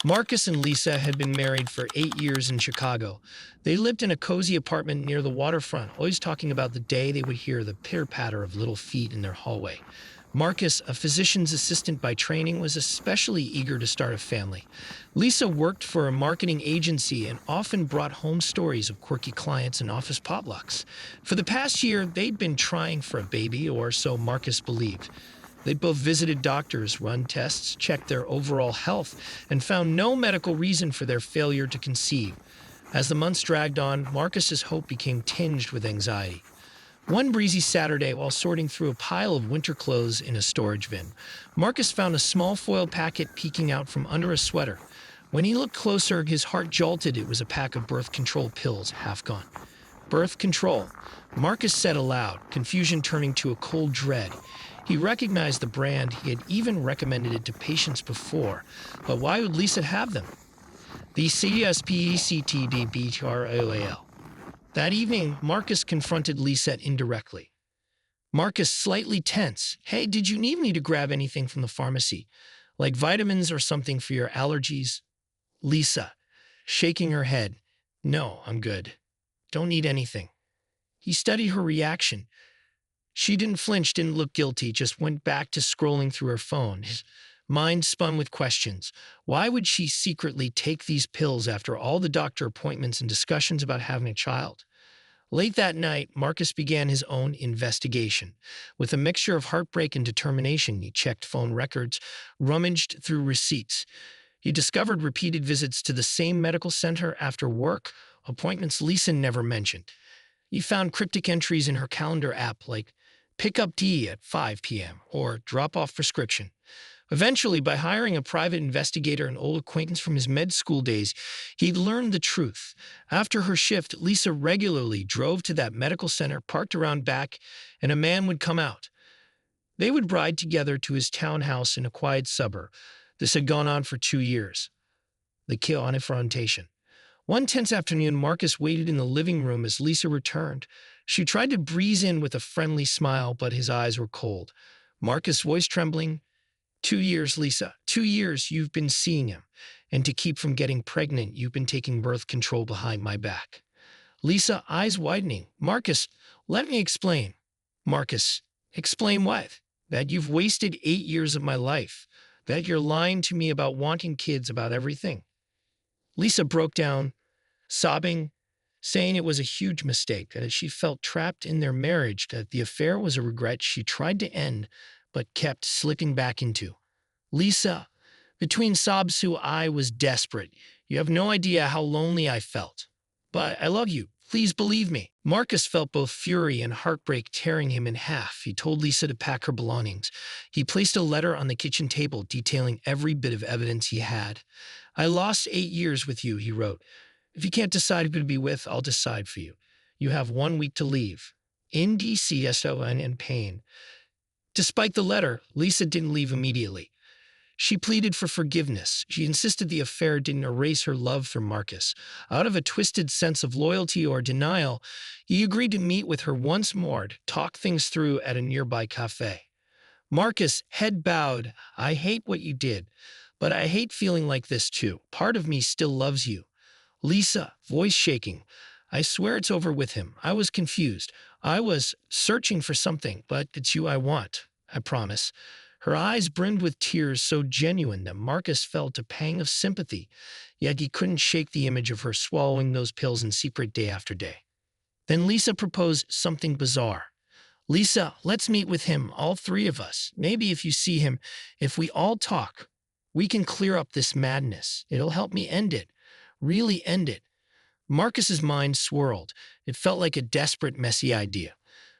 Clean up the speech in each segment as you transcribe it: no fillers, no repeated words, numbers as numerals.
Marcus and Lisa had been married for 8 years in Chicago. They lived in a cozy apartment near the waterfront, always talking about the day they would hear the pitter-patter of little feet in their hallway. Marcus, a physician's assistant by training, was especially eager to start a family. Lisa worked for a marketing agency and often brought home stories of quirky clients and office potlucks. For the past year, they'd been trying for a baby, or so Marcus believed. They'd both visited doctors, run tests, checked their overall health, and found no medical reason for their failure to conceive. As the months dragged on, Marcus's hope became tinged with anxiety. One breezy Saturday, while sorting through a pile of winter clothes in a storage bin, Marcus found a small foil packet peeking out from under a sweater. When he looked closer, his heart jolted. It was a pack of birth control pills, half gone. Birth control, Marcus said aloud, confusion turning to a cold dread. He recognized the brand. He had even recommended it to patients before. But why would Lisa have them? The CSPECTDBTROAL. That evening, Marcus confronted Lisa indirectly. Marcus, slightly tense. Hey, did you need me to grab anything from the pharmacy? Like vitamins or something for your allergies? Lisa, shaking her head. No, I'm good. Don't need anything. He studied her reaction. She didn't flinch, didn't look guilty, just went back to scrolling through her phone. His mind spun with questions. Why would she secretly take these pills after all the doctor appointments and discussions about having a child? Late that night, Marcus began his own investigation. With a mixture of heartbreak and determination, he checked phone records, rummaged through receipts. He discovered repeated visits to the same medical center after work, appointments Lisa never mentioned. He found cryptic entries in her calendar app like pick up D at 5 p.m. or drop off prescription. Eventually, by hiring a private investigator, an old acquaintance from his med school days, he'd learned the truth. After her shift, Lisa regularly drove to that medical center, parked around back, and a man would come out. They would ride together to his townhouse in a quiet suburb. This had gone on for 2 years. The confrontation. One tense afternoon, Marcus waited in the living room as Lisa returned. She tried to breeze in with a friendly smile, but his eyes were cold. Marcus' voice trembling. 2 years, Lisa. 2 years you've been seeing him. And to keep from getting pregnant, you've been taking birth control behind my back. Lisa, eyes widening. Marcus, let me explain. Marcus, explain what? That you've wasted 8 years of my life. That you're lying to me about wanting kids, about everything. Lisa broke down, sobbing, saying it was a huge mistake, that she felt trapped in their marriage, that the affair was a regret she tried to end but kept slipping back into. Lisa, between sobs who I was desperate. You have no idea how lonely I felt. But I love you. Please believe me. Marcus felt both fury and heartbreak tearing him in half. He told Lisa to pack her belongings. He placed a letter on the kitchen table detailing every bit of evidence he had. I lost 8 years with you, he wrote. If you can't decide who to be with, I'll decide for you. You have 1 week to leave. NDCSON and pain. Despite the letter, Lisa didn't leave immediately. She pleaded for forgiveness. She insisted the affair didn't erase her love for Marcus. Out of a twisted sense of loyalty or denial, he agreed to meet with her once more to talk things through at a nearby cafe. Marcus, head bowed, I hate what you did, but I hate feeling like this too. Part of me still loves you. Lisa, voice shaking, I swear it's over with him. I was confused. I was searching for something, but it's you I want. I promise. Her eyes brimmed with tears so genuine that Marcus felt a pang of sympathy, yet he couldn't shake the image of her swallowing those pills in secret day after day. Then Lisa proposed something bizarre. Lisa, let's meet with him, all three of us. Maybe if you see him, if we all talk, we can clear up this madness. It'll help me end it. Really end it. Marcus's mind swirled. It felt like a desperate, messy idea.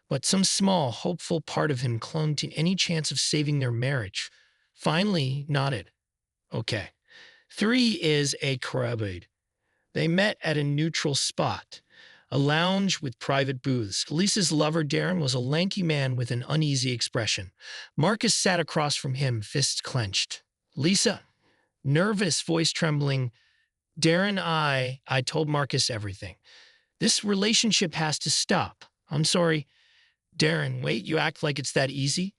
But some small, hopeful part of him clung to any chance of saving their marriage. Finally, he nodded. Okay. 3 is a corrobate. They met at a neutral spot, a lounge with private booths. Lisa's lover, Darren, was a lanky man with an uneasy expression. Marcus sat across from him, fists clenched. Lisa, nervous, voice trembling. Darren, I told Marcus everything. This relationship has to stop. I'm sorry. Darren, wait, you act like it's that easy?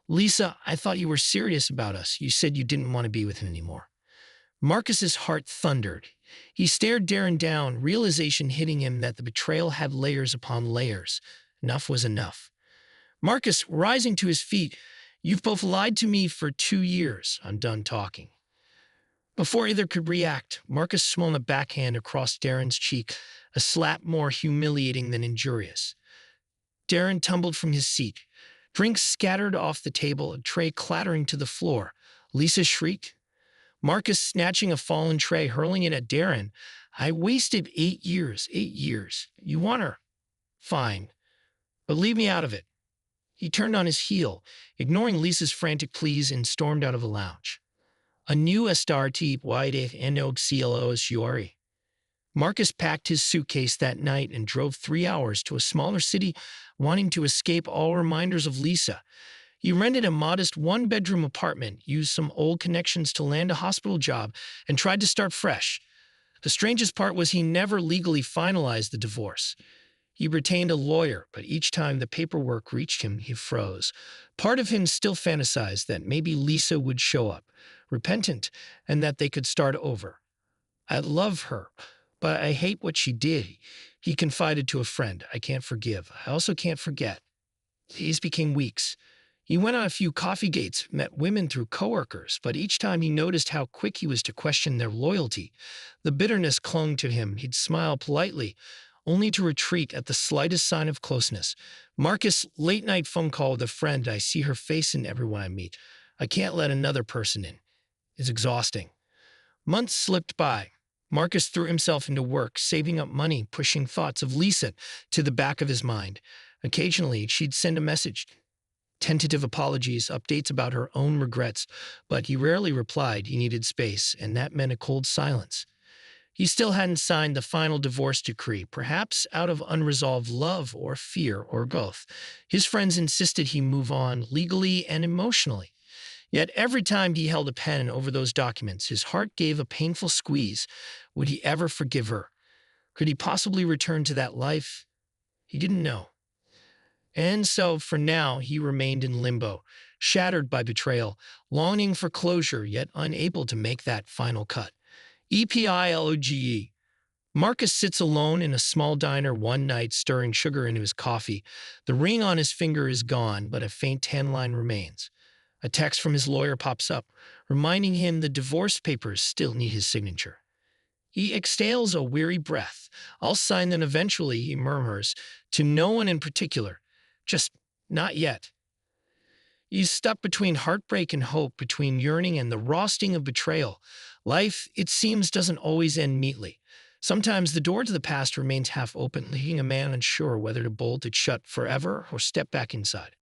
Lisa, I thought you were serious about us. You said you didn't want to be with him anymore. Marcus's heart thundered. He stared Darren down, realization hitting him that the betrayal had layers upon layers. Enough was enough. Marcus, rising to his feet, "You've both lied to me for 2 years. I'm done talking." Before either could react, Marcus swung a backhand across Darren's cheek, a slap more humiliating than injurious. Darren tumbled from his seat. Drinks scattered off the table, a tray clattering to the floor. Lisa shrieked. Marcus snatching a fallen tray, hurling it at Darren. "I wasted 8 years, 8 years. You want her? Fine. But leave me out of it." He turned on his heel, ignoring Lisa's frantic pleas, and stormed out of the lounge. A new SRT wide enog CLOs Shiori. Marcus packed his suitcase that night and drove 3 hours to a smaller city, wanting to escape all reminders of Lisa. He rented a modest one-bedroom apartment, used some old connections to land a hospital job, and tried to start fresh. The strangest part was he never legally finalized the divorce. He retained a lawyer, but each time the paperwork reached him, he froze. Part of him still fantasized that maybe Lisa would show up, repentant, and that they could start over. "I love her, but I hate what she did," he confided to a friend. "I can't forgive. I also can't forget." These became weeks. He went on a few coffee dates, met women through coworkers, but each time he noticed how quick he was to question their loyalty. The bitterness clung to him. He'd smile politely, only to retreat at the slightest sign of closeness. Marcus, late-night phone call with a friend. "I see her face in everyone I meet. I can't let another person in. It's exhausting." Months slipped by. Marcus threw himself into work, saving up money, pushing thoughts of Lisa to the back of his mind. Occasionally, she'd send a message. Tentative apologies, updates about her own regrets, but he rarely replied. He needed space, and that meant a cold silence. He still hadn't signed the final divorce decree, perhaps out of unresolved love or fear or both. His friends insisted he move on, legally and emotionally. Yet every time he held a pen over those documents, his heart gave a painful squeeze. Would he ever forgive her? Could he possibly return to that life? He didn't know. And so, for now, he remained in limbo, shattered by betrayal, longing for closure, yet unable to make that final cut. EPILOGE. Marcus sits alone in a small diner one night, stirring sugar into his coffee. The ring on his finger is gone, but a faint tan line remains. A text from his lawyer pops up, reminding him the divorce papers still need his signature. He exhales a weary breath. "I'll sign them eventually," he murmurs, to no one in particular. Just not yet. He's stuck between heartbreak and hope, between yearning and the raw sting of betrayal. Life, it seems, doesn't always end neatly. Sometimes the door to the past remains half open, leaving a man unsure whether to bolt it shut forever or step back inside.